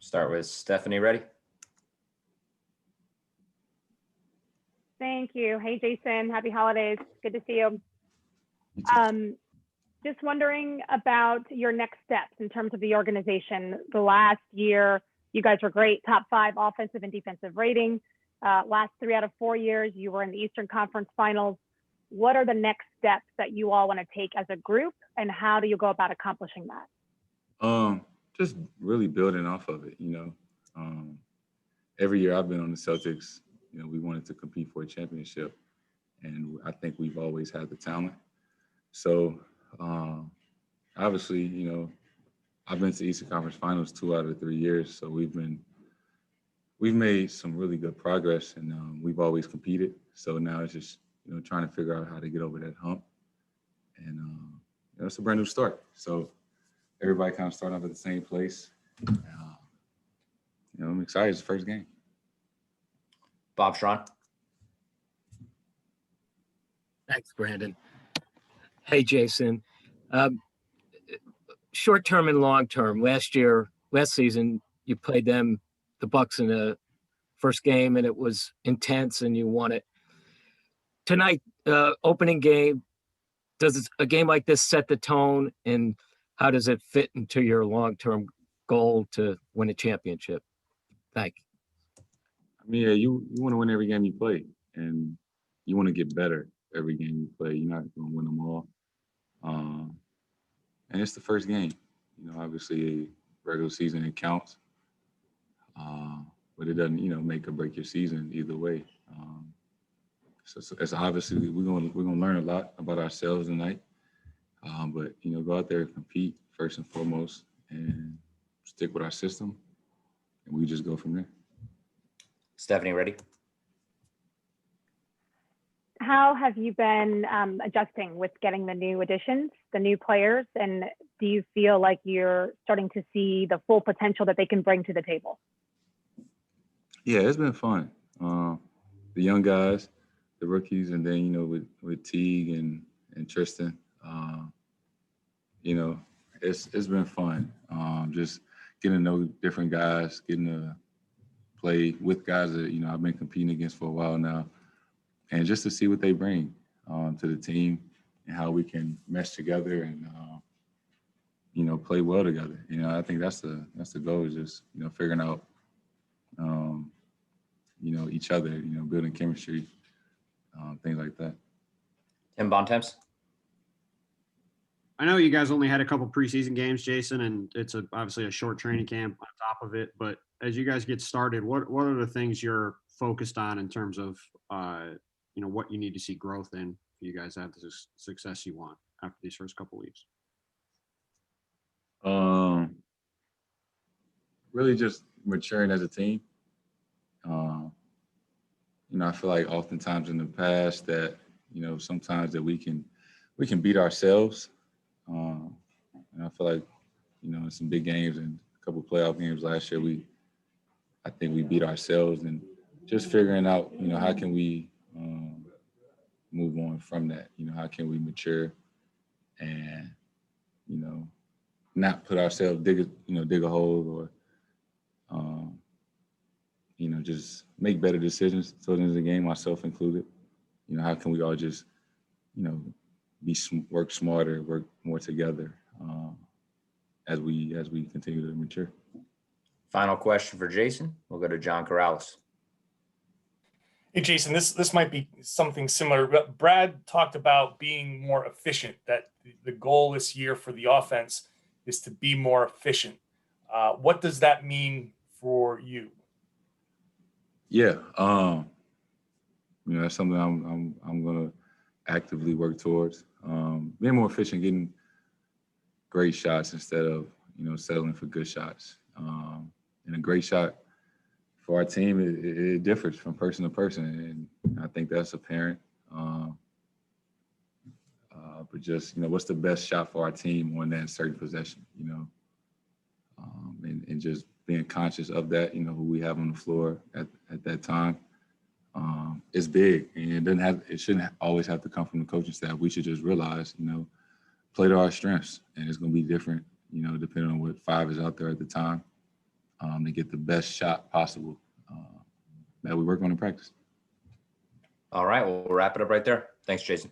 Start with Stephanie. Ready? Thank you. Hey, Jayson. Happy holidays. Good to see you. Just wondering about your next steps in terms of the organization. The last year, you guys were great, top 5 offensive and defensive rating. Last 3 out of 4 years, you were in the Eastern Conference Finals. What are the next steps that you all want to take as a group, and how do you go about accomplishing that? Just really building off of it, Every year I've been on the Celtics, we wanted to compete for a championship, and I think we've always had the talent. So obviously, I've been to Eastern Conference Finals 2 out of 3 years, so we've made some really good progress, and we've always competed. So now it's just trying to figure out how to get over that hump, and it's a brand new start. So everybody kind of starting off at the same place. I'm excited. It's the first game. Bob Schron. Thanks, Brandon. Hey, Jayson. Short-term and long-term. Last season, you played the Bucks in the first game, and it was intense, and you won it. Tonight, opening game, does a game like this set the tone, and how does it fit into your long-term goal to win a championship? Thank you. I mean, you want to win every game you play, and you want to get better every game you play. You're not going to win them all. And it's the first game. Obviously, regular season, it counts. But it doesn't, make or break your season either way. So it's obviously we're gonna learn a lot about ourselves tonight. But go out there and compete first and foremost, and stick with our system, and we just go from there. Stephanie, ready? How have you been adjusting with getting the new additions, the new players, and do you feel like you're starting to see the full potential that they can bring to the table? Yeah, it's been fun. The young guys, the rookies, and then with Teague and Tristan, it's been fun. Just getting to know different guys, getting to play with guys that I've been competing against for a while now, and just to see what they bring to the team and how we can mesh together and play well together. I think that's the goal, is just figuring out each other, building chemistry, things like that. Tim Bontemps. I know you guys only had a couple preseason games, Jayson, and it's obviously a short training camp on top of it. But as you guys get started, what are the things you're focused on in terms of what you need to see growth in for you guys to have the success you want after these first couple weeks? Really just maturing as a team. I feel like oftentimes in the past that sometimes that we can beat ourselves. And I feel like in some big games and a couple playoff games last year, I think we beat ourselves, and just figuring out how can we move on from that. How can we mature and not put ourselves dig a hole, or just make better decisions towards the end of the game, myself included. How can we all just work smarter, work more together as we continue to mature. Final question for Jayson. We'll go to John Corrales. Hey, Jayson, this might be something similar. Brad talked about being more efficient, that the goal this year for the offense is to be more efficient. What does that mean for you? Yeah, that's something I'm going to actively work towards. Being more efficient, getting great shots instead of settling for good shots. And a great shot for our team, it differs from person to person, and I think that's apparent. But just what's the best shot for our team on that certain possession? And just being conscious of that. Who we have on the floor at that time. It's big, and it shouldn't always have to come from the coaching staff. We should just realize, play to our strengths, and it's going to be different, depending on what 5 is out there at the time. to get the best shot possible that we work on in practice. All right, we'll wrap it up right there. Thanks, Jason.